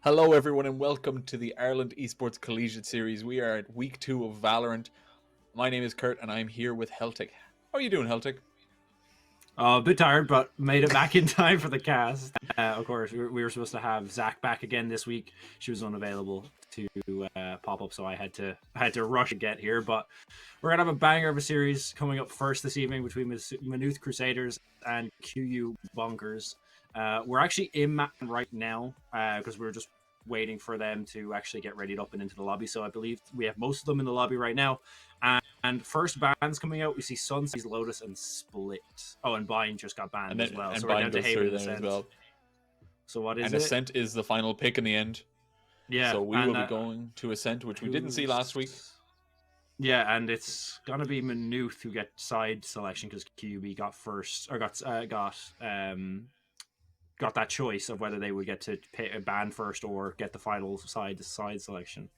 Hello, everyone, and welcome to the Ireland Esports Collegiate Series. We are at week 2 of Valorant. My name is Kurt, and I'm here with Heltic. How are you doing, Heltic? A bit tired, but made it back in time for the cast. Of course, we were supposed to have Zach back again this week. She was unavailable to pop up, so I had to rush to get here. But we're gonna have a banger of a series coming up first this evening between Maynooth Crusaders and QUBonkers. We're actually in map right now because we're just waiting for them to actually get readied up and into the lobby. So I believe we have most of them in the lobby right now. And first bans coming out, we see Sunseas, Lotus, and Split. Oh, and Bind just got banned as well. And So we're down Bind to goes Haven through and there as Ascent. well. So what is And it? Ascent is the final pick in the end. Yeah. So we will be going to Ascent, which we didn't see last week. Yeah, and it's gonna be Maynooth who get side selection because QB got first or got that choice of whether they would get to pay a ban first or get the final side selection.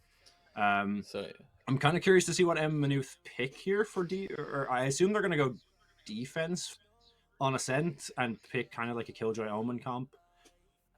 So I'm kind of curious to see what Maynooth pick here for or I assume they're going to go defense on Ascent and pick kind of like a Killjoy Omen comp.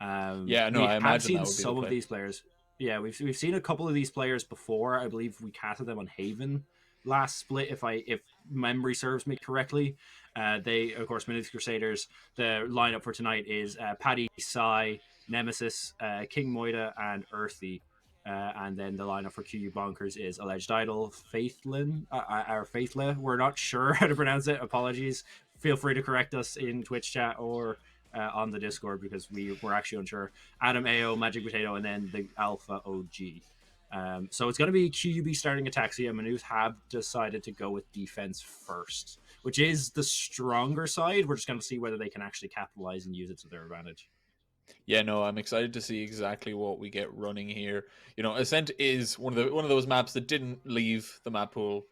I imagine that would be some of these players. Yeah, we've seen a couple of these players before. I believe we casted them on Haven last split, if memory serves me correctly. They, of course, Maynooth Crusaders. The lineup for tonight is Paddy, Psy, Nemesis, King Moida, and Earthy. And then the lineup for QUBonkers is Alleged Idol, Faithlin, or Faithla. We're not sure how to pronounce it. Apologies. Feel free to correct us in Twitch chat or on the Discord because we're actually unsure. Adam AO, Magic Potato, and then the Alpha OG. So it's going to be QUB starting attacks here. Maynooth have decided to go with defense first, which is the stronger side. We're just going to see whether they can actually capitalize and use it to their advantage. Yeah, no, I'm excited to see exactly what we get running here. You know, Ascent is one of those maps that didn't leave the map pool,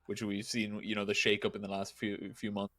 which we've seen, you know, the shake-up in the last few months.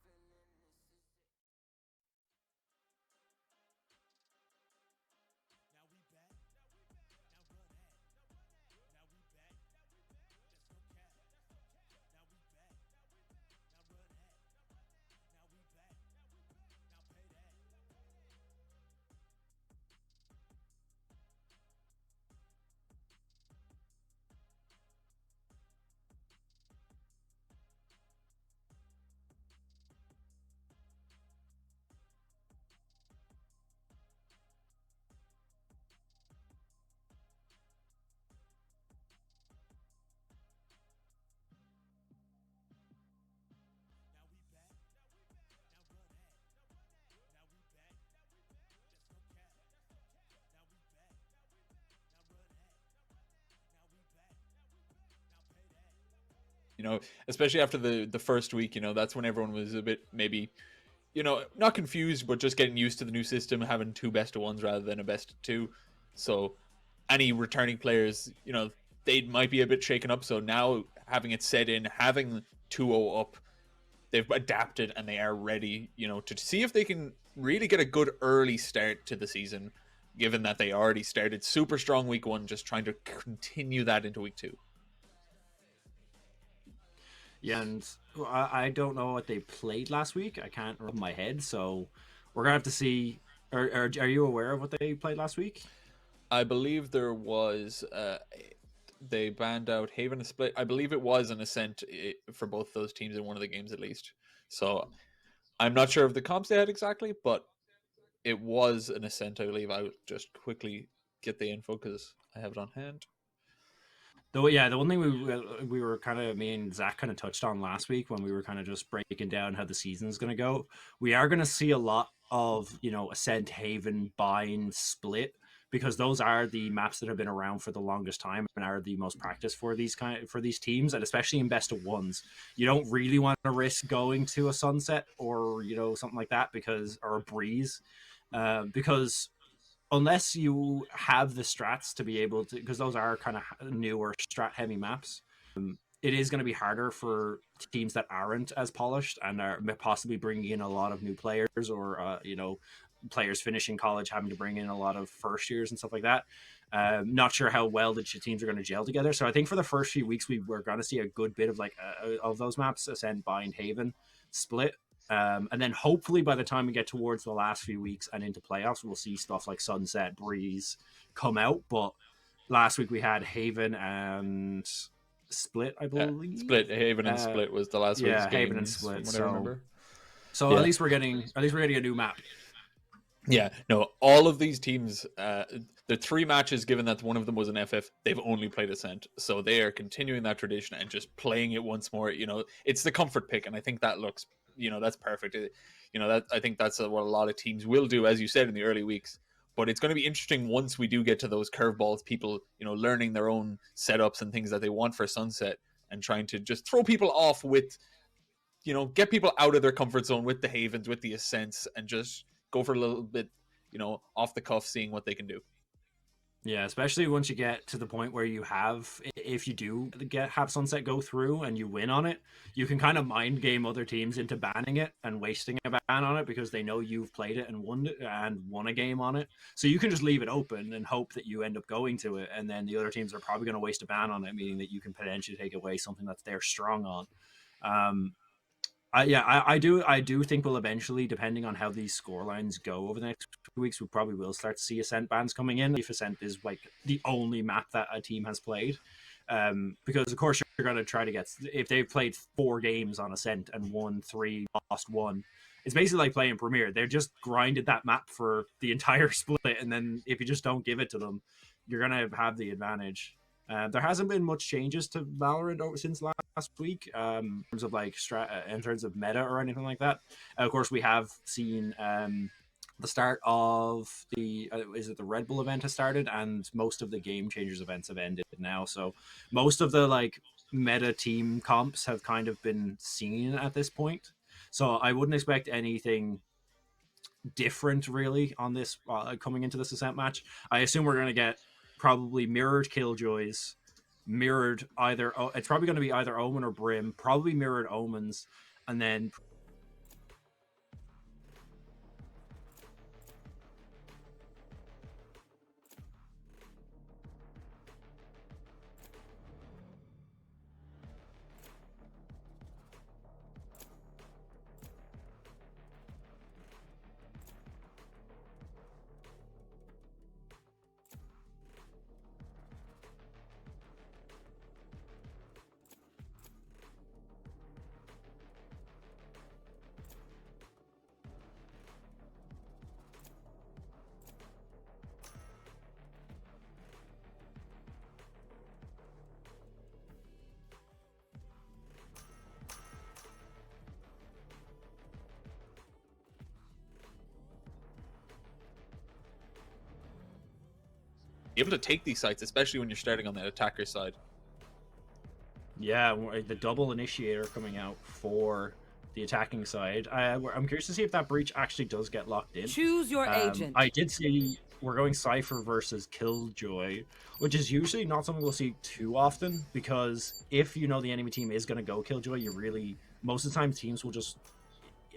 You know, especially after the first week, you know, that's when everyone was a bit maybe, you know, not confused, but just getting used to the new system, having two best of ones rather than a best of two. So any returning players, you know, they might be a bit shaken up. So now having it set in, having 2-0 up, they've adapted and they are ready, you know, to see if they can really get a good early start to the season, given that they already started super strong week 1, just trying to continue that into week 2. Yeah, and I don't know what they played last week. I can't remember my head, so we're gonna have to see. Are you aware of what they played last week? I believe there was. They banned out Haven and Split. I believe it was an Ascent for both those teams in one of the games at least. So I'm not sure of the comps they had exactly, but it was an Ascent, I believe. I would just quickly get the info because I have it on hand. Though, yeah, the one thing we were kind of, me and Zach kind of touched on last week when we were kind of just breaking down how the season is going to go. We are going to see a lot of, you know, Ascent, Haven, Bind, Split, because those are the maps that have been around for the longest time and are the most practiced for these teams, and especially in best of ones. You don't really want to risk going to a Sunset or, you know, something like that or a Breeze, because unless you have the strats to be able to, because those are kind of newer strat heavy maps, it is going to be harder for teams that aren't as polished and are possibly bringing in a lot of new players or you know, players finishing college having to bring in a lot of first years and stuff like that. Not sure how well the teams are going to gel together. So I think for the first few weeks we're going to see a good bit of like of those maps: Ascent, Bind, Haven, Split. And then hopefully by the time we get towards the last few weeks and into playoffs, we'll see stuff like Sunset, Breeze come out. But last week we had Haven and Split, I believe. Split, Haven and Split was the last week's games, Haven and Split, from what I remember. So Yeah. at least we're getting a new map. Yeah, no, all of these teams, the 3 matches, given that one of them was an FF, they've only played Ascent. So they are continuing that tradition and just playing it once more. You know, it's the comfort pick, and I think that looks, you know, that's perfect. You know, that I think that's what a lot of teams will do, as you said, in the early weeks. But it's going to be interesting once we do get to those curveballs, people, you know, learning their own setups and things that they want for Sunset and trying to just throw people off with, you know, get people out of their comfort zone with the Havens, with the Ascents, and just go for a little bit, you know, off the cuff, seeing what they can do. Yeah, especially once you get to the point where you have, if you do have Sunset go through and you win on it, you can kind of mind game other teams into banning it and wasting a ban on it because they know you've played it and won a game on it. So you can just leave it open and hope that you end up going to it, and then the other teams are probably going to waste a ban on it, meaning that you can potentially take away something that they're strong on. I do think we'll eventually, depending on how these scorelines go over the next 2 weeks, we probably will start to see Ascent bans coming in if Ascent is like the only map that a team has played. Because of course you're going to try to get, if they've played 4 games on Ascent and won 3, lost 1, it's basically like playing Premier. They're just grinded that map for the entire split, and then if you just don't give it to them, you're going to have the advantage. There hasn't been much changes to Valorant since last week, in terms of like in terms of meta or anything like that. Of course, we have seen the start of the is it the Red Bull event has started, and most of the Game Changers events have ended now. So most of the like meta team comps have kind of been seen at this point. So I wouldn't expect anything different really on this coming into this Ascent match. I assume we're going to get probably mirrored Killjoys, mirrored either, it's probably going to be either Omen or Brim, probably mirrored Omens, and then Able to take these sites, especially when you're starting on the attacker side. Yeah, the double initiator coming out for the attacking side. I'm curious to see if that breach actually does get locked in. Choose your agent. I did see we're going Cypher versus Killjoy, which is usually not something we'll see too often, because if you know the enemy team is going to go Killjoy, most of the time teams will just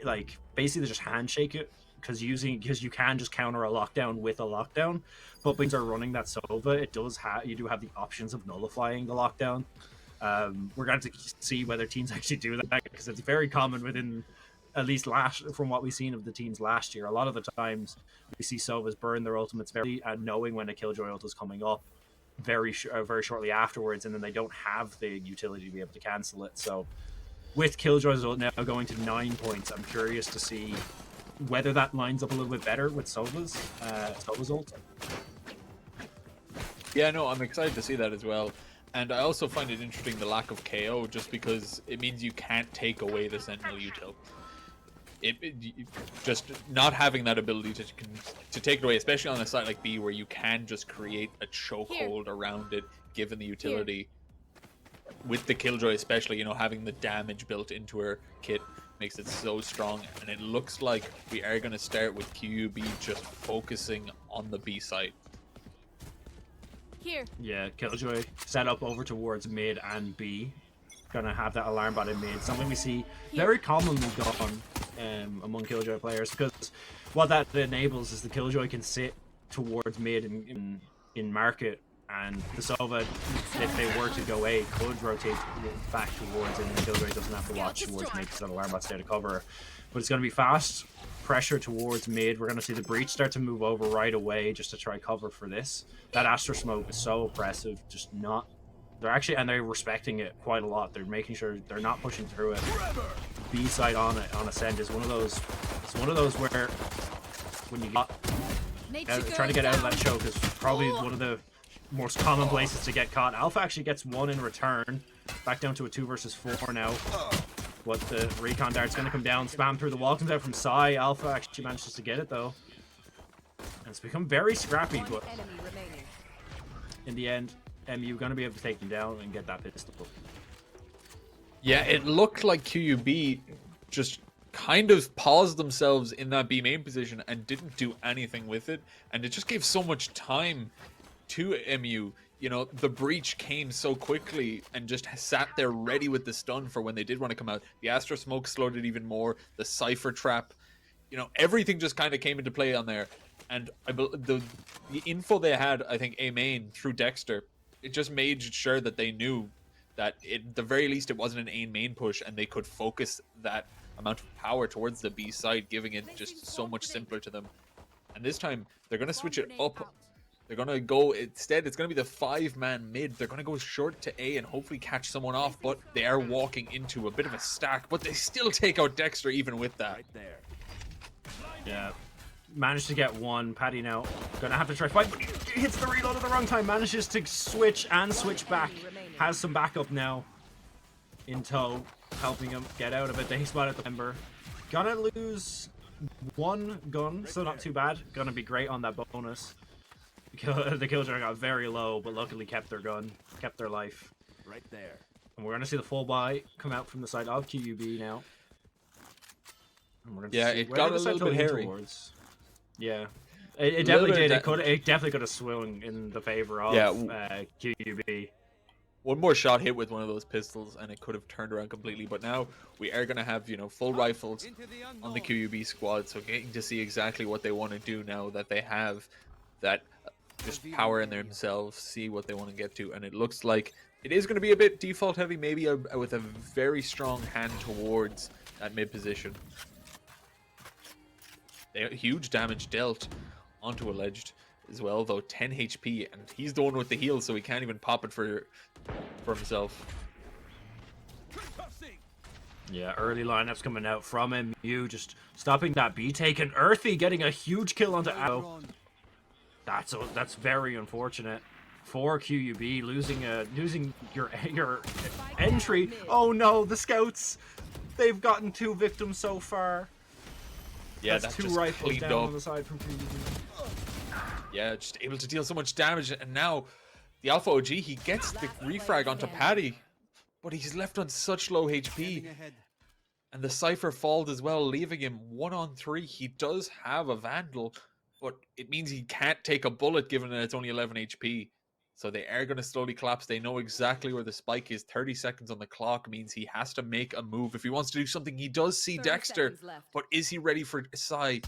like basically just handshake it, because you can just counter a lockdown with a lockdown. But when are running that Sova, you do have the options of nullifying the lockdown. We're going to see whether teams actually do that, because it's very common within, at least from what we've seen of the teams last year. A lot of the times we see Sovas burn their ultimates very knowing when a Killjoy ult is coming up very shortly afterwards, and then they don't have the utility to be able to cancel it. So with Killjoy's ult now going to 9 points, I'm curious to see whether that lines up a little bit better with Sova's ult. Yeah, no, I'm excited to see that as well. And I also find it interesting, the lack of KO, just because it means you can't take away the Sentinel util. Just not having that ability to take it away, especially on a site like B, where you can just create a chokehold around it, given the utility. With the Killjoy especially, you know, having the damage built into her kit makes it so strong. And it looks like we are going to start with QUB just focusing on the B site. Here. Yeah, Killjoy set up over towards mid and B. Gonna have that alarm bot in mid. Something we see very commonly done among Killjoy players, because what that enables is the Killjoy can sit towards mid in market, and the Sova, if they were to go A, could rotate back towards it, and the Killjoy doesn't have to watch towards mid because that alarm bot's there to cover. but it's going to be fast pressure towards mid. We're going to see the breach start to move over right away just to try cover for this. That Astro Smoke is so oppressive. Just not. They're actually, and they're respecting it quite a lot. They're making sure they're not pushing through it. B side on Ascend is one of those. It's one of those where when you trying to get out of that choke is probably one of the most common places to get caught. Alpha actually gets one in return. Back down to a 2 versus 4 now. What the recon dart's going to come down, spam through the wall, comes out from Psy. Alpha actually manages to get it though. And it's become very scrappy, but in the end, MU going to be able to take them down and get that pistol. Yeah, it looked like QUB just kind of paused themselves in that B main position and didn't do anything with it. And it just gave so much time to MU. You know, the breach came so quickly and just sat there ready with the stun for when they did want to come out. The Astro Smoke slowed it even more. The Cypher Trap, you know, everything just kind of came into play on there. And the info they had, I think, A main through Dexter, it just made sure that they knew that at the very least it wasn't an A main push and they could focus that amount of power towards the B side, giving it just so much simpler to them. And this time, they're going to switch it up. They're going to go, instead, it's going to be the 5-man mid. They're going to go short to A and hopefully catch someone off, but they are walking into a bit of a stack, but they still take out Dexter even with that. Right there. Yeah. Managed to get one. Paddy now going to have to try fight, but he hits the reload at the wrong time. Manages to switch and switch back. Has some backup now in tow, helping him get out of it. They spot at the member. Gonna lose one gun, so not too bad. Gonna be great on that bonus. The Killjoy got very low, but luckily kept their gun, kept their life. Right there. And we're going to see the full buy come out from the side of QUB now. And we're gonna see it got a little bit hairy. Towards. Yeah. It definitely did. It definitely could have swung in the favor of QUB. One more shot hit with one of those pistols and it could have turned around completely, but now we are going to have, you know, full rifles on the QUB squad, so getting to see exactly what they want to do now that they have that just power in themselves, see what they want to get to. And it looks like it is going to be a bit default heavy, maybe with a very strong hand towards that mid position. Huge damage dealt onto Alleged as well, though 10 HP, and he's the one with the heal, so he can't even pop it for himself. Yeah, early lineups coming out from MU, just stopping that B take, and Earthy getting a huge kill onto Arrow. That's very unfortunate for QUB, losing your entry. Oh no, the scouts! They've gotten 2 victims so far. Yeah, that's 2 just rifles down up on the side from QUB. Yeah, just able to deal so much damage, and now the Alpha OG, he gets the refrag onto Paddy, but he's left on such low HP, and the Cypher falls as well, leaving him 1-on-3. He does have a Vandal, but it means he can't take a bullet given that it's only 11 HP. So they are going to slowly collapse. They know exactly where the spike is. 30 seconds on the clock means he has to make a move. If he wants to do something, he does see Dexter, but is he ready for Psy?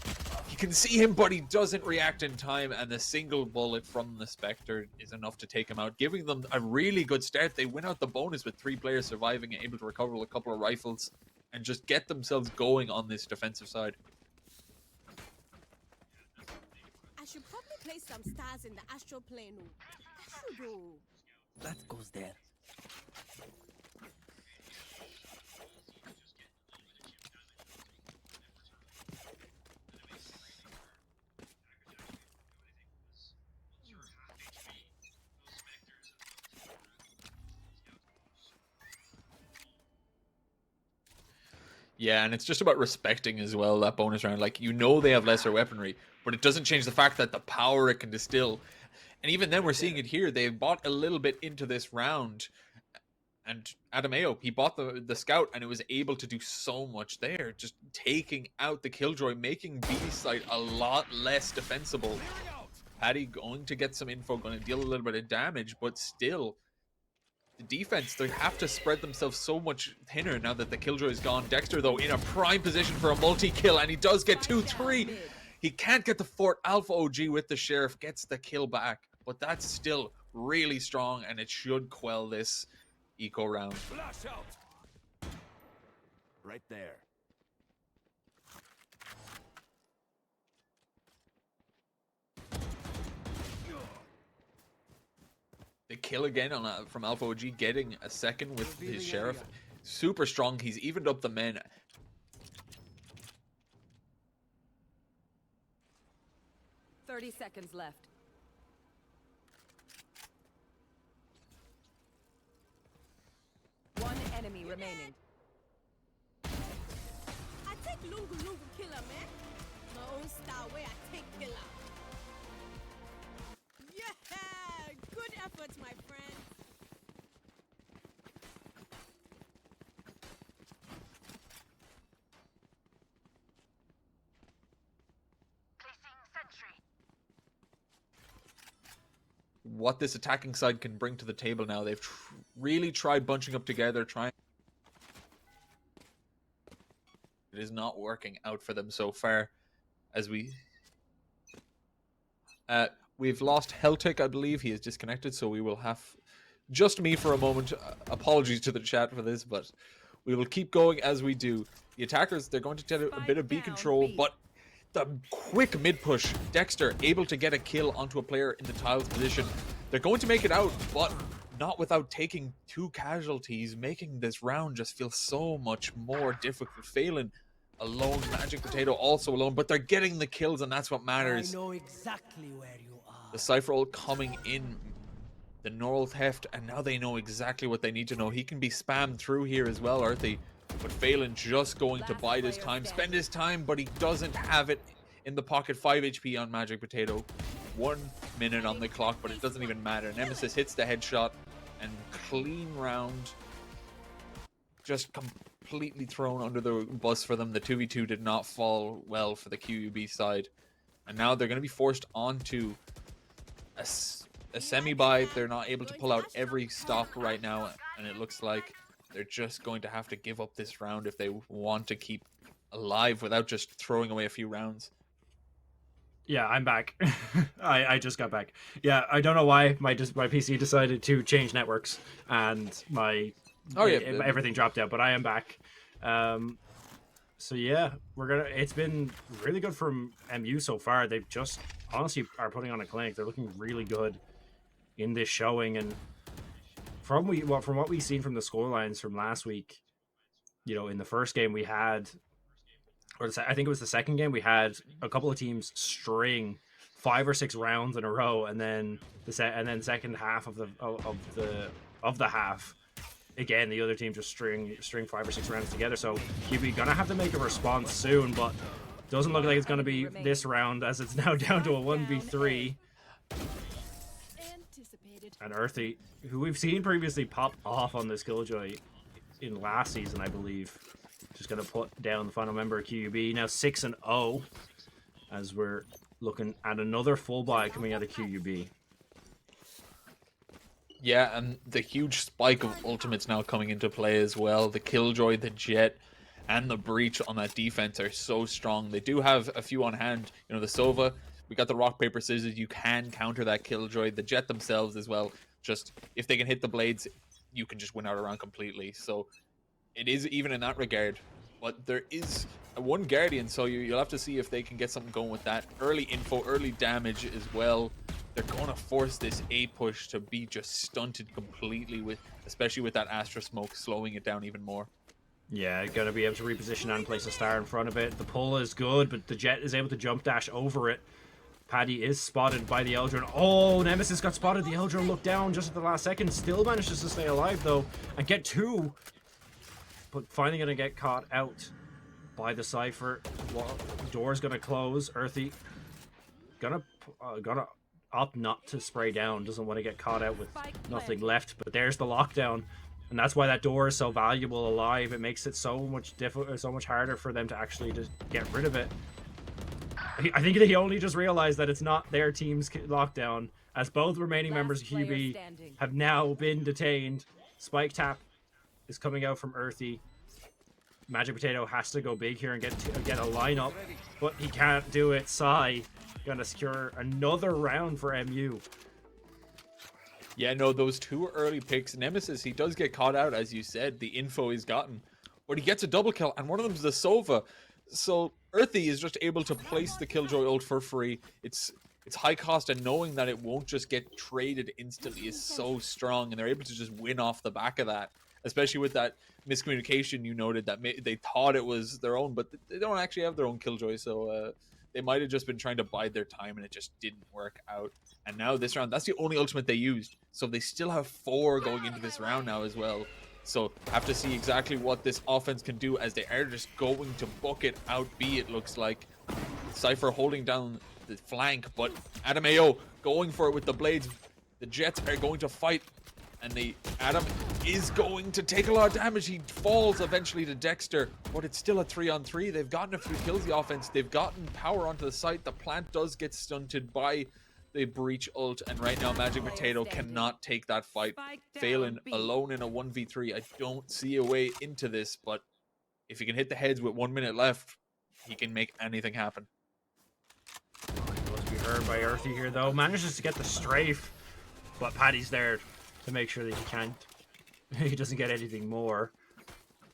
He can see him, but he doesn't react in time, and the single bullet from the Spectre is enough to take him out, giving them a really good start. They win out the bonus with 3 players surviving and able to recover a couple of rifles and just get themselves going on this defensive side. I should probably place some stars in the astral plane. I should. That goes there. Yeah, and it's just about respecting as well that bonus round. Like, you know they have lesser weaponry, but it doesn't change the fact that the power it can distill. And even then, we're seeing it here. They bought a little bit into this round. And Adameo, he bought the scout, and it was able to do so much there. Just taking out the Killjoy, making B side a lot less defensible. Paddy going to get some info, going to deal a little bit of damage, but still, the defense, they have to spread themselves so much thinner now that the Killjoy is gone. Dexter, though, in a prime position for a multi-kill, and he does get 2-3. He can't get the fort. Alpha OG with the Sheriff gets the kill back, but that's still really strong, and it should quell this eco round. Right there. the kill again on from Alpha OG, getting a second with his Sheriff. Super strong. He's evened up the men. 30 seconds left. One enemy remaining. I take Lungu Lungu killer, man. My own style way I take killer. Yeah, good efforts, my friend. What this attacking side can bring to the table now. They've really tried bunching up together, trying. It is not working out for them so far, as we've lost Heltic, I believe. He is disconnected, so we will have just me for a moment. Apologies to the chat for this, but we will keep going as we do. The attackers, they're going to get a bit of B control, but the quick mid push, Dexter able to get a kill onto a player in the tiles position. They're going to make it out, but not without taking 2 casualties, making this round just feel so much more difficult. Phelan alone, Magic Potato also alone, but they're getting the kills, and that's what matters. I know exactly where you are. The Cypher ult coming in, the Neural Theft, and now they know exactly what they need to know. He can be spammed through here as well, Earthy. But Phelan just going to bide his time, spend his time, but he doesn't have it in the pocket. 5 HP on Magic Potato. 1 minute on the clock, but it doesn't even matter. Nemesis hits the headshot, and clean round. Just completely thrown under the bus for them. The 2v2 did not fall well for the QUB side. And now they're going to be forced onto a semi-buy. They're not able to pull out every stop right now, and it looks like they're just going to have to give up this round if they want to keep alive without just throwing away a few rounds. Yeah, I'm back. I just got back. Yeah, I don't know why my PC decided to change networks and everything dropped out, but I am back. So yeah, it's been really good from MU so far. They've just honestly are putting on a clinic. They're looking really good in this showing, and from what we've seen from the scorelines from last week, in the first game we had, I think it was the second game, we had a couple of teams string 5 or 6 rounds in a row, and then second half of the half, again the other team just string 5 or 6 rounds together. So QB gonna have to make a response soon, but doesn't look like it's gonna be this round, as it's now down to a 1v3. And Earthy, who we've seen previously pop off on this Killjoy in last season, I believe, just going to put down the final member of QUB. Now 6-0, as we're looking at another full buy coming out of QUB. Yeah, and the huge spike of ultimates now coming into play as well. The Killjoy, the Jet, and the Breach on that defense are so strong. They do have a few on hand. The Sova, we got the rock, paper, scissors. You can counter that Killjoy. The Jet themselves as well. Just, if they can hit the blades, you can just win out around completely. So it is even in that regard. But there is one Guardian, so you'll have to see if they can get something going with that. Early info, early damage as well. They're going to force this A push to be just stunted completely, especially with that Astra Smoke slowing it down even more. Yeah, going to be able to reposition and place a star in front of it. The pull is good, but the Jet is able to jump dash over it. Paddy is spotted by the Eldrin. Oh, Nemesis got spotted. The Eldrin looked down just at the last second. Still manages to stay alive, though, and get 2. But finally going to get caught out by the Cypher. Well, door's going to close. Earthy gonna opt not to spray down. Doesn't want to get caught out with nothing left. But there's the lockdown. And that's why that door is so valuable alive. It makes it so much harder for them to actually just get rid of it. I think he only just realized that it's not their team's lockdown, as both remaining members of QB have now been detained. Spike tap is coming out from Earthy. Magic Potato has to go big here and get a lineup, but he can't do it. Sai gonna secure another round for MU. Yeah, no, those 2 early picks. Nemesis, he does get caught out, as you said. The info he's gotten, but he gets a double kill, and one of them is the Sova. So Earthy is just able to place the Killjoy ult for free. It's it's high cost, and knowing that it won't just get traded instantly is so strong, and they're able to just win off the back of that. Especially with that miscommunication you noted, that they thought it was their own, but they don't actually have their own Killjoy, so they might have just been trying to bide their time, and it just didn't work out. And now this round, that's the only ultimate they used, so they still have 4 going into this round now as well. So have to see exactly what this offense can do, as they are just going to bucket out B, it looks like. Cypher holding down the flank, but Adameo going for it with the blades. The Jets are going to fight, and Adam is going to take a lot of damage. He falls eventually to Dexter, but it's still a 3-on-3. They've gotten a few kills, the offense. They've gotten power onto the site. The plant does get stunted by the breach ult, and right now Magic Potato cannot take that fight. Phelan alone in a 1v3. I don't see a way into this, but if he can hit the heads with 1 minute left, he can make anything happen. He must be heard by Earthy here, though. Manages to get the strafe, but Paddy's there to make sure that he doesn't get anything more.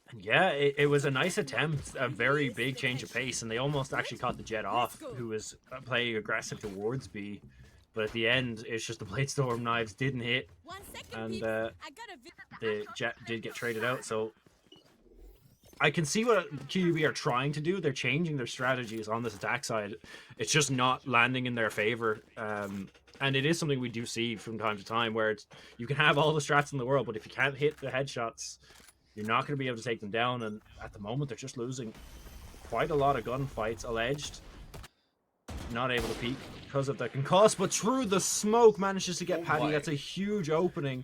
And yeah, it was a nice attempt, a very big change of pace, and they almost actually caught the Jet off, who was playing aggressive towards B. But at the end, it's just the Bladestorm knives didn't hit, and the Jet did get traded out. So I can see what QUB are trying to do. They're changing their strategies on this attack side. It's just not landing in their favor. And it is something we do see from time to time, where you can have all the strats in the world, but if you can't hit the headshots, you're not going to be able to take them down. And at the moment, they're just losing quite a lot of gunfights. Alleged not able to peek because of the concuss, but through the smoke manages to get Paddy. That's a huge opening.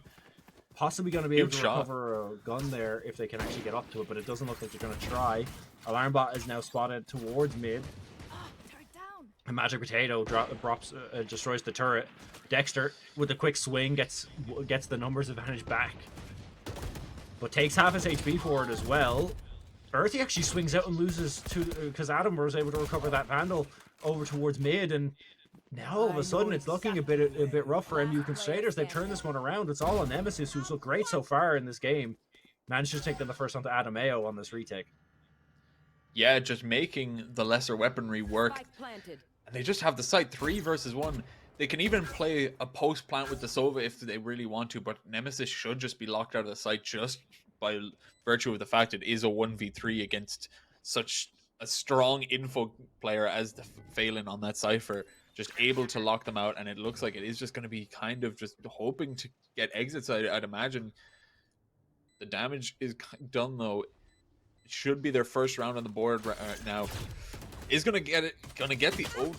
Possibly going to be able to recover a gun there if they can actually get up to it, but it doesn't look like they're going to try. Alarmbot is now spotted towards mid. And Magic Potato destroys the turret. Dexter, with a quick swing, gets the numbers advantage back, but takes half his HP for it as well. Earthy actually swings out and loses two, because Adam was able to recover that Vandal over towards mid, and now all of a sudden it's looking a bit rough for MU Crusaders. They've turned this one around. It's all on Nemesis, who's looked great so far in this game. Managed to take them the first onto Adameo on this retake. Yeah, just making the lesser weaponry work. And they just have the site 3 versus 1. They can even play a post plant with the Sova if they really want to, but Nemesis should just be locked out of the site just by virtue of the fact it is a 1v3 against such a strong info player as the Phelan on that Cypher, just able to lock them out. And it looks like it is just going to be kind of just hoping to get exits. I'd imagine the damage is done, though. It should be their first round on the board right now. Is going to get the Odin,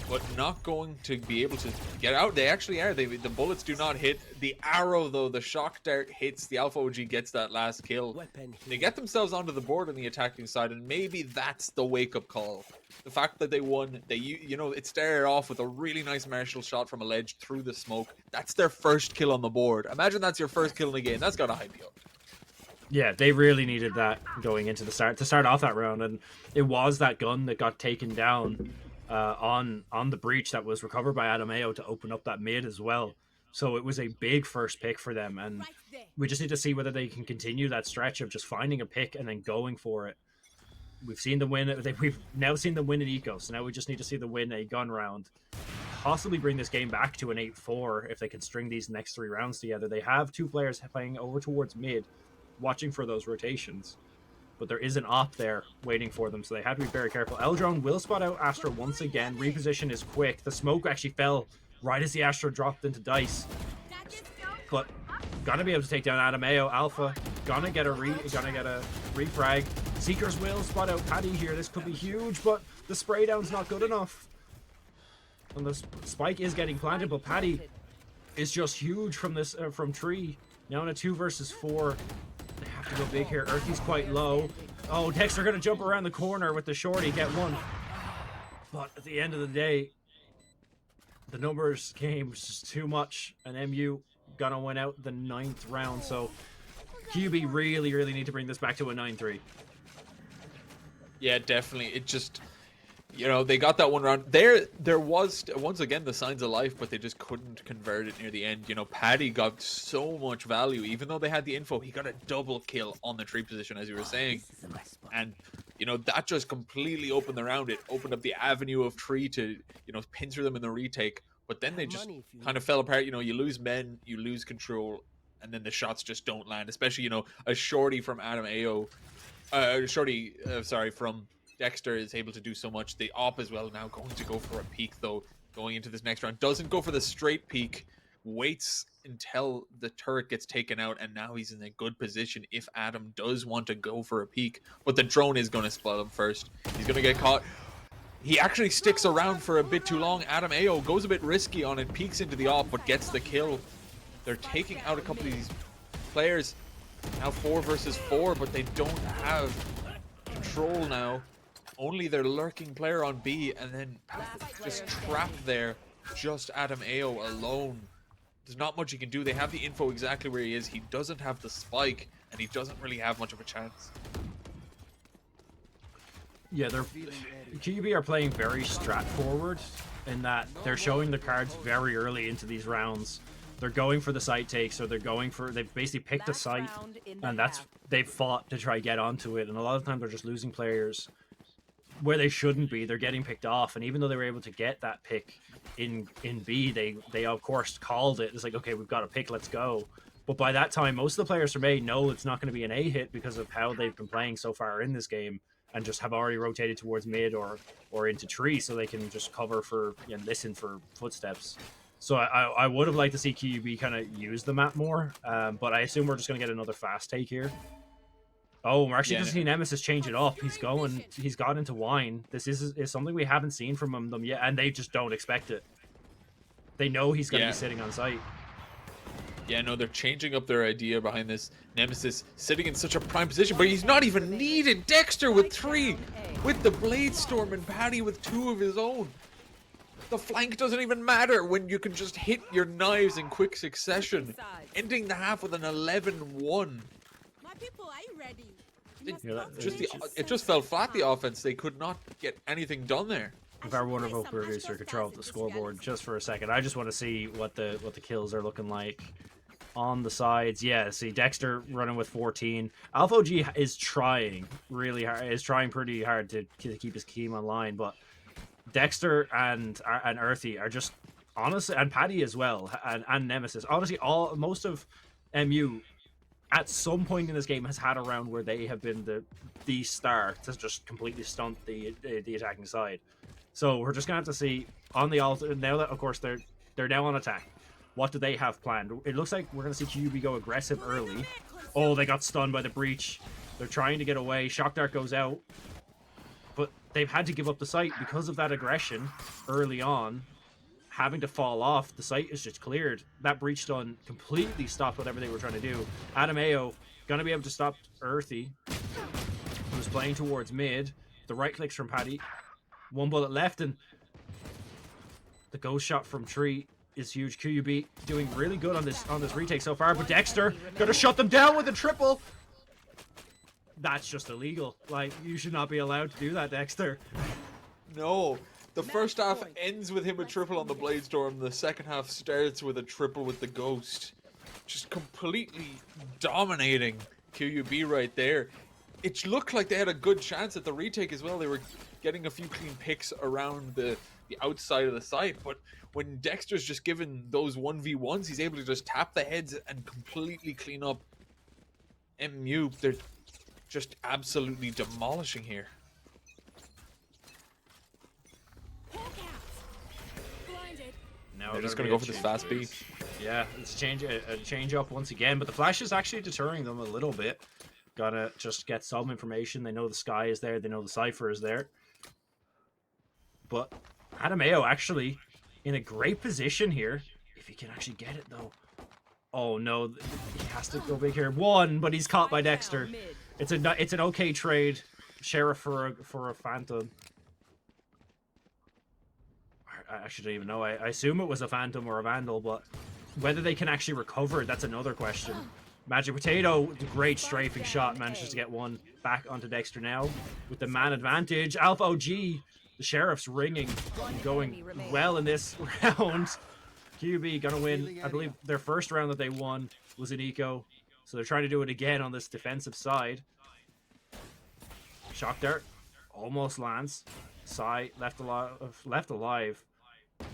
but not going to be able to get out. They actually are. The bullets do not hit. The arrow, though, the shock dart hits. The Alpha OG gets that last kill. They get themselves onto the board on the attacking side, and maybe that's the wake-up call. The fact that they won, it started off with a really nice martial shot from a ledge through the smoke. That's their first kill on the board. Imagine that's your first kill in the game. That's got to hype you up. Yeah, they really needed that going into to start off that round, and it was that gun that got taken down on the breach that was recovered by Adameo to open up that mid as well. So it was a big first pick for them, and we just need to see whether they can continue that stretch of just finding a pick and then going for it. We've seen them win. We've now seen them win an eco, so now we just need to see them win a gun round. Possibly bring this game back to an 8-4 if they can string these next 3 rounds together. They have 2 players playing over towards mid, watching for those rotations, but there is an op there waiting for them, so they have to be very careful. Eldrone will spot out Astra once again. Reposition is quick. The smoke actually fell right as the Astra dropped into dice, but gonna be able to take down Adameo. Alpha gonna get a refrag. Seekers will spot out Paddy here. This could be huge, but the spray down's not good enough, and the spike is getting planted, but Paddy is just huge from this from tree. Now in a 2 versus 4. They have to go big here. Earthy's quite low. Oh, Dexter gonna jump around the corner with the shorty, get one. But at the end of the day, the numbers game was just too much, and MU gonna win out the 9th round. So QB really need to bring this back to a 9-3. Yeah, definitely. It just, they got that one round. There was, once again, the signs of life, but they just couldn't convert it near the end. Paddy got so much value. Even though they had the info, he got a double kill on the tree position, as you were saying. And you know, that just completely opened the round. It opened up the avenue of Tree to, you know, pincer them in the retake. But then they just kind of fell apart. You know, you lose men, you lose control, and then the shots just don't land. Especially, you know, a shorty from Adam Ao, from Dexter is able to do so much. The op as well now going to go for a peek though, going into this next round. Doesn't go for the straight peek, waits until the turret gets taken out, and now he's in a good position if Adam does want to go for a peek. But the drone is going to spot him first. He's going to get caught. He actually sticks around for a bit too long. Adam Ao goes a bit risky on it, peeks into the op, but gets the kill. They're taking out a couple of these players. Now 4 versus 4, but they don't have control now. Only their lurking player on B, and then just trapped there. Just Adam Ao alone. There's not much he can do. They have the info exactly where he is. He doesn't have the spike, and he doesn't really have much of a chance. Yeah, QUB are playing very strat forward in that they're showing the cards very early into these rounds. They're going for the site take, so they've basically picked a site, and they've fought to try to get onto it, and a lot of the time they're just losing players where they shouldn't be. They're getting picked off, and even though they were able to get that pick in B, they of course called it. It's like, okay, we've got a pick, let's go. But by that time, most of the players from A know it's not going to be an A hit because of how they've been playing so far in this game, and just have already rotated towards mid or into tree, so they can just cover for and listen for footsteps. So I would have liked to see QUB kind of use the map more, but I assume we're just going to get another fast take here. Oh, we're actually going to see Nemesis change it up. He's got into wine. This is something we haven't seen from them yet, and they just don't expect it. They know he's going to be sitting on site. Yeah, no, they're changing up their idea behind this. Nemesis sitting in such a prime position, but he's not even needed. Dexter with 3, with the Blade Storm, and Paddy with 2 of his own. The flank doesn't even matter when you can just hit your knives in quick succession. Ending the half with an 11-1. My people, are you ready? It just fell flat, the offense. They could not get anything done there. If our wonderful producer could control the scoreboard just for a second, I just want to see what the kills are looking like on the sides. Yeah, see Dexter running with 14. Alpha OG is trying really hard. Is trying pretty hard to keep his team online, but Dexter and Earthy are just honestly, and Paddy as well, and Nemesis. Honestly, most of MU at some point in this game has had a round where they have been the star to just completely stunt the attacking side. So we're just gonna have to see on the altar now that, of course, they're now on attack. What do they have planned? It looks like we're gonna see QUB go aggressive early. Oh, they got stunned by the breach. They're trying to get away. Shock Dart goes out, but they've had to give up the site because of that aggression early on. Having to fall off, the site is just cleared. That breach stun completely stopped whatever they were trying to do. Adam Ao gonna be able to stop Earthy, who's playing towards mid. The right clicks from Paddy. 1 bullet left, and the ghost shot from Tree is huge. QUB doing really good on this retake so far, but Dexter gonna shut them down with a triple. That's just illegal. Like, you should not be allowed to do that, Dexter. No. The first half ends with him a triple on the Blade Storm. The second half starts with a triple with the Ghost. Just completely dominating QUB right there. It looked like they had a good chance at the retake as well. They were getting a few clean picks around the outside of the site, but when Dexter's just given those 1v1s, he's able to just tap the heads and completely clean up MU. They're just absolutely demolishing here. Now they're just going to go for this fast B. Yeah, it's a change up once again, but the flash is actually deterring them a little bit. Gotta just get some information. They know the sky is there. They know the cipher is there. But Adam Ao actually in a great position here. If he can actually get it, though. Oh, no. He has to go big here. 1, but he's caught by Dexter. It's an okay trade. Sheriff for a Phantom. I actually don't even know. I assume it was a Phantom or a Vandal, but whether they can actually recover, that's another question. Magic Potato, the great strafing shot, manages to get one back onto Dexter now with the man advantage. Alpha OG, the Sheriff's ringing and going well in this round. QUB gonna win. I believe their first round that they won was in eco, so they're trying to do it again on this defensive side. Shock dart almost lands. Sai left alive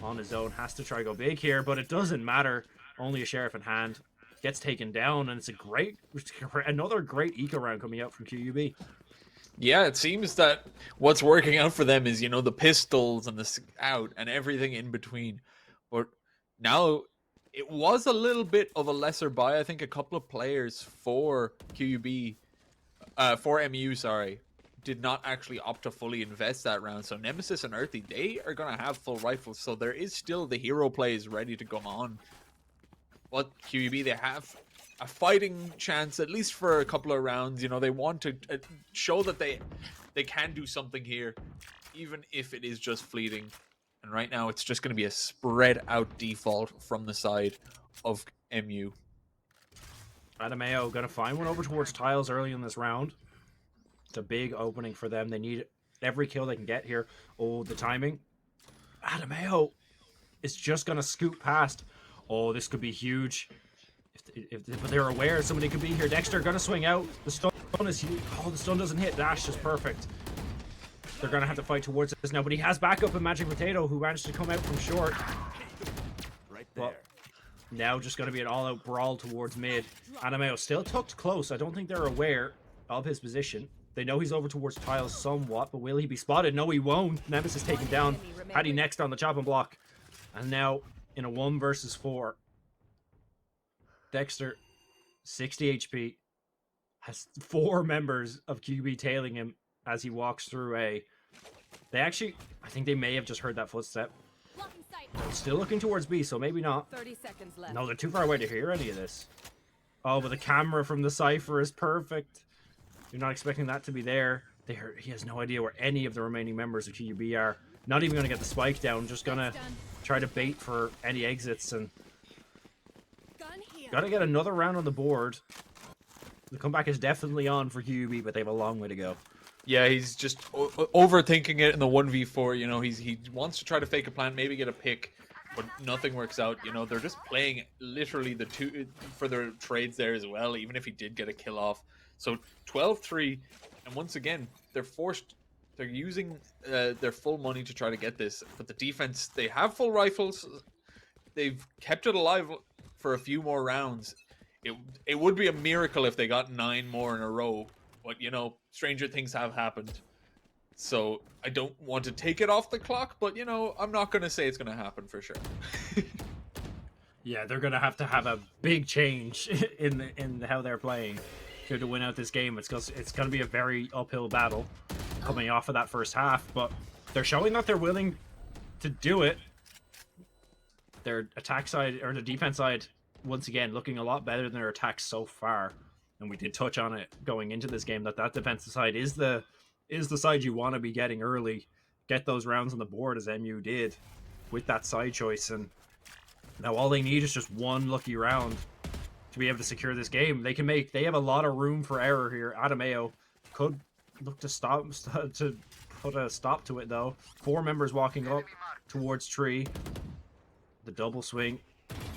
on his own. Has to try to go big here, but it doesn't matter. Only a sheriff in hand. Gets taken down, and it's another great eco round coming out from QUB. Yeah, it seems that what's working out for them is, the pistols and the scout and everything in between. But now it was a little bit of a lesser buy. I think a couple of players for QUB, for MU, sorry, did not actually opt to fully invest that round. So Nemesis and Earthy, they are going to have full rifles. So there is still the hero plays ready to come on. But QUB, they have a fighting chance, at least for a couple of rounds. They want to show that they can do something here, even if it is just fleeting. And right now, it's just going to be a spread out default from the side of MU. Adameo going to find one over towards tiles early in this round. It's a big opening for them. They need every kill they can get here. Oh, the timing. Adameo is just going to scoot past. Oh, this could be huge. If they're aware somebody could be here. Dexter going to swing out. The stun is huge. Oh, the stun doesn't hit. Dash is perfect. They're going to have to fight towards this now, but he has backup in Magic Potato, who managed to come out from short. Right there. Well, now just going to be an all-out brawl towards mid. Adameo still tucked close. I don't think they're aware of his position. They know he's over towards tiles somewhat, but will he be spotted? No, he won't. Nemesis taken down. Paddy next on the chopping block. And now in a 1 versus 4. Dexter, 60 HP, has 4 members of QB tailing him as he walks through A. I think they may have just heard that footstep. Still looking towards B, so maybe not. 30 seconds left. No, they're too far away to hear any of this. Oh, but the camera from the Cypher is perfect. You're not expecting that to be there. He has no idea where any of the remaining members of QUB are. Not even going to get the spike down, just going to try to bait for any exits, and got to get another round on the board. The comeback is definitely on for QUB, but they have a long way to go. Yeah, he's just overthinking it in the 1v4. He wants to try to fake a plant, maybe get a pick, but nothing works out. They're just playing literally the 2 for their trades there as well, even if he did get a kill off. So 12-3, and once again, they're using their full money to try to get this. But the defense, they have full rifles. They've kept it alive for a few more rounds. It would be a miracle if they got 9 more in a row. But, stranger things have happened. So I don't want to take it off the clock, but, I'm not going to say it's going to happen for sure. Yeah, they're going to have a big change in how they're playing to win out this game. It's going to be a very uphill battle coming off of that first half, but they're showing that they're willing to do it. Their attack side, or the defense side, once again, looking a lot better than their attacks so far. And we did touch on it going into this game that defensive side is the side you want to be getting early. Get those rounds on the board as MU did with that side choice. And now all they need is just one lucky round to be able to secure this game. They have a lot of room for error here. Adameo could look to put a stop to it though. 4 members walking up towards tree. The double swing.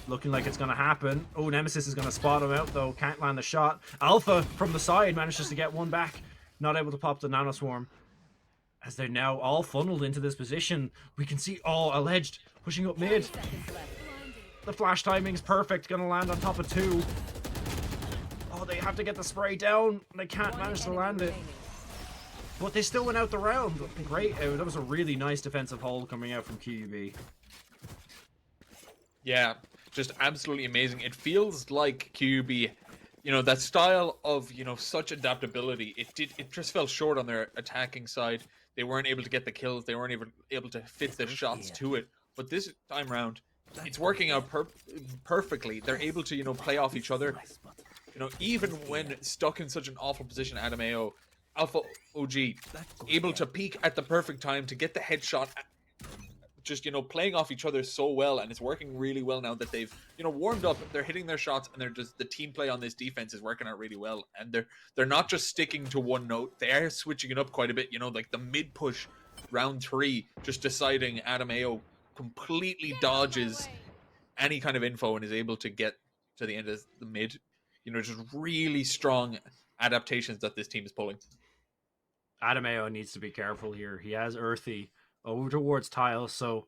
Looking like it's going to happen. Oh, Nemesis is going to spot him out, though. Can't land the shot. Alpha from the side manages to get one back. Not able to pop the nanoswarm. As they're now all funneled into this position. We can see all alleged pushing up mid. The flash timing's perfect. Going to land on top of 2. Oh, they have to get the spray down. They can't manage to land it. But they still went out the round. Great. That was a really nice defensive hold coming out from QUB. Yeah, just absolutely amazing. It feels like QUB, that style of, such adaptability. It just fell short on their attacking side. They weren't able to get the kills. They weren't even able to fit the shots to it. But this time round, it's working out perfectly. They're able to, play off each other. Even when stuck in such an awful position, Adameo, Alpha OG, able to peek at the perfect time to get the headshot. Just, playing off each other so well, and it's working really well now that they've, warmed up. They're hitting their shots, and they're just, the team play on this defense is working out really well. And they're not just sticking to one note. They are switching it up quite a bit. Like the mid push, round 3, just deciding Adameo completely dodges any kind of info and is able to get to the end of the mid. Just really strong adaptations that this team is pulling. Adameo needs to be careful here. He has Earthy over towards Tiles, so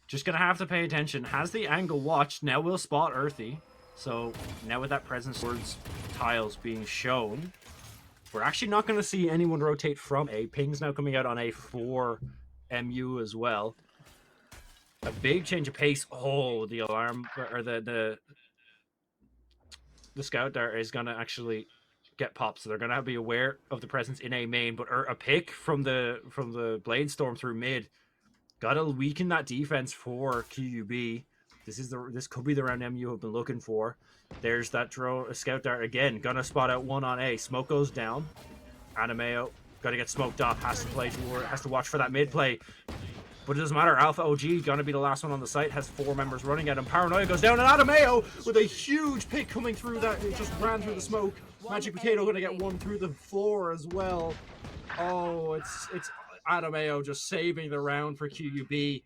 just going to have to pay attention. Has the angle watched. Now we'll spot Earthy. So now with that presence towards Tiles being shown, we're actually not going to see anyone rotate from A. Ping's now coming out on A for MU as well. A big change of pace. Oh, the alarm, or the scout dart is going to actually get popped, so they're going to be aware of the presence in A main, but a pick from the Blade Storm through mid. Got to weaken that defense for QUB. This could be the round MU have been looking for. There's that scout dart again. Gonna spot out one on A. Smoke goes down. Adameo got to get smoked off. Has to watch for that mid play. But it doesn't matter. Alpha OG gonna be the last one on the site. Has 4 members running at him. Paranoia goes down, and Adameo with a huge pick coming through that. It just ran through the smoke. Magic Potato gonna get one through the floor as well. Oh, it's Adameo just saving the round for QUB.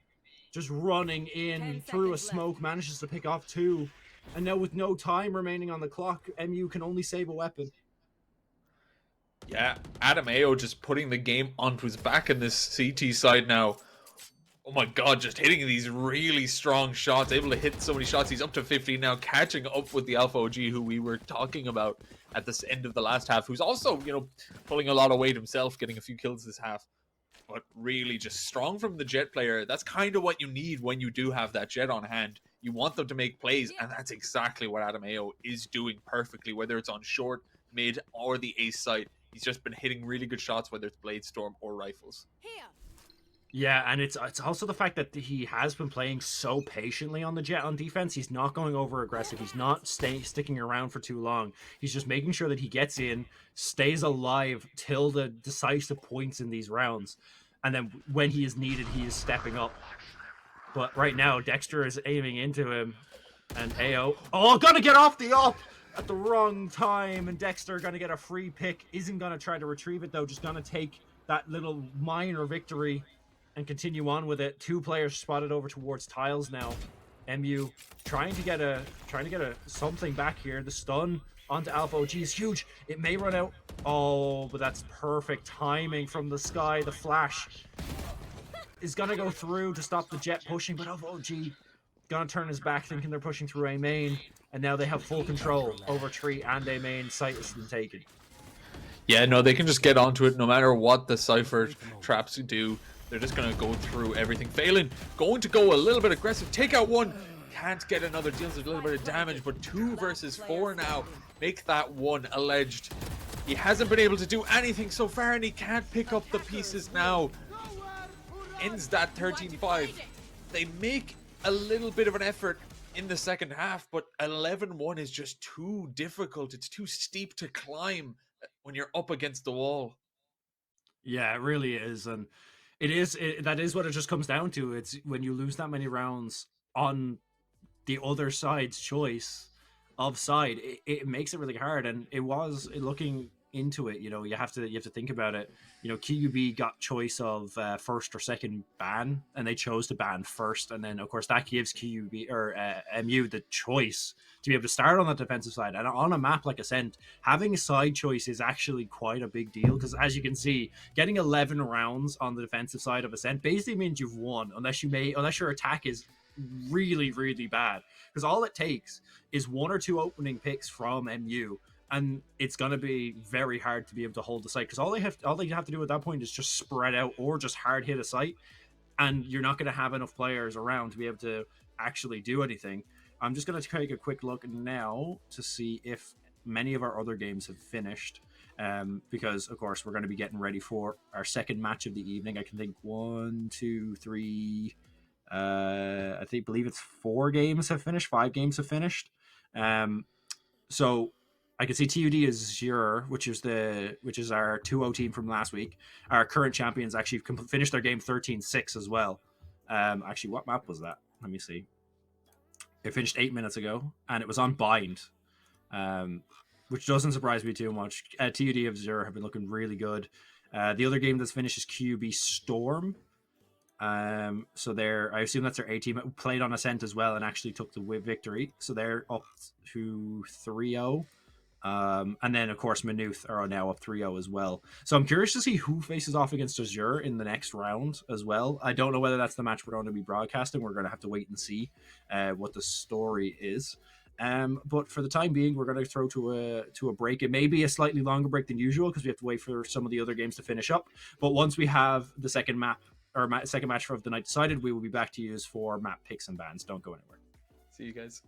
Just running in through a smoke, manages to pick off 2. And now with no time remaining on the clock, MU can only save a weapon. Yeah, Adameo just putting the game onto his back in this CT side now. Oh my god, just hitting these really strong shots, able to hit so many shots. He's up to 15 now, catching up with the Alpha OG who we were talking about at this end of the last half, who's also, pulling a lot of weight himself, getting a few kills this half. But really just strong from the Jet player. That's kind of what you need when you do have that Jet on hand. You want them to make plays, and that's exactly what Adameo is doing perfectly, whether it's on short, mid, or the ace site. He's just been hitting really good shots, whether it's Blade Storm or rifles. Here. Yeah, and it's also the fact that he has been playing so patiently on the Jet on defense. He's not going over aggressive. He's not sticking around for too long. He's just making sure that he gets in, stays alive till the decisive points in these rounds. And then when he is needed, he is stepping up. But right now, Dexter is aiming into him. And AO, gonna get off the up at the wrong time. And Dexter gonna get a free pick. Isn't gonna try to retrieve it though. Just gonna take that little minor victory and continue on with it. 2 players spotted over towards Tiles now. MU trying to get a something back here. The stun onto Alpha OG is huge. It may run out. Oh, but that's perfect timing from the sky. The flash is gonna go through to stop the Jet pushing, but Alpha OG gonna turn his back, thinking they're pushing through A main, and now they have full control over Tree and A main. Site has been taken. Yeah, no, they can just get onto it no matter what the Cypher traps do. They're just going to go through everything. Phelan going to go a little bit aggressive. Take out 1. Can't get another. Deals a little bit of damage. But 2 versus 4 now. Make that 1 alleged. He hasn't been able to do anything so far. And he can't pick up the pieces now. Ends that 13-5. They make a little bit of an effort in the second half. But 11-1 is just too difficult. It's too steep to climb when you're up against the wall. Yeah, it really is. And that is what it just comes down to. It's when you lose that many rounds on the other side's choice of side, it makes it really hard. And it was looking into it, you have to think about it. QUB got choice of first or second ban, and they chose to ban first, and then of course that gives QUB or MU the choice to be able to start on the defensive side. And on a map like Ascent, having a side choice is actually quite a big deal, because as you can see, getting 11 rounds on the defensive side of Ascent basically means you've won, unless your attack is really, really bad, because all it takes is 1 or 2 opening picks from MU, and it's going to be very hard to be able to hold the site, because all they have to do at that point is just spread out or just hard hit a site, and you're not going to have enough players around to be able to actually do anything. I'm just going to take a quick look now to see if many of our other games have finished, because of course we're going to be getting ready for our second match of the evening. I can think 1, 2, 3, I believe it's 4 games have finished, 5 games have finished. So I can see TUD is Azure, which is our 2-0 team from last week. Our current champions actually finished their game 13-6 as well. Actually, what map was that? Let me see. It finished 8 minutes ago, and it was on Bind, which doesn't surprise me too much. TUD of Azure have been looking really good. The other game that's finished is QB Storm. So I assume that's their A team. It played on Ascent as well and actually took the victory. So they're up to 3-0. And then, of course, Maynooth are now up 3-0 as well. So I'm curious to see who faces off against Azure in the next round as well. I don't know whether that's the match we're going to be broadcasting. We're going to have to wait and see what the story is. But for the time being, we're going to throw to a break. It may be a slightly longer break than usual because we have to wait for some of the other games to finish up. But once we have the second second match of the night decided, we will be back to use for map picks and bans. Don't go anywhere. See you guys.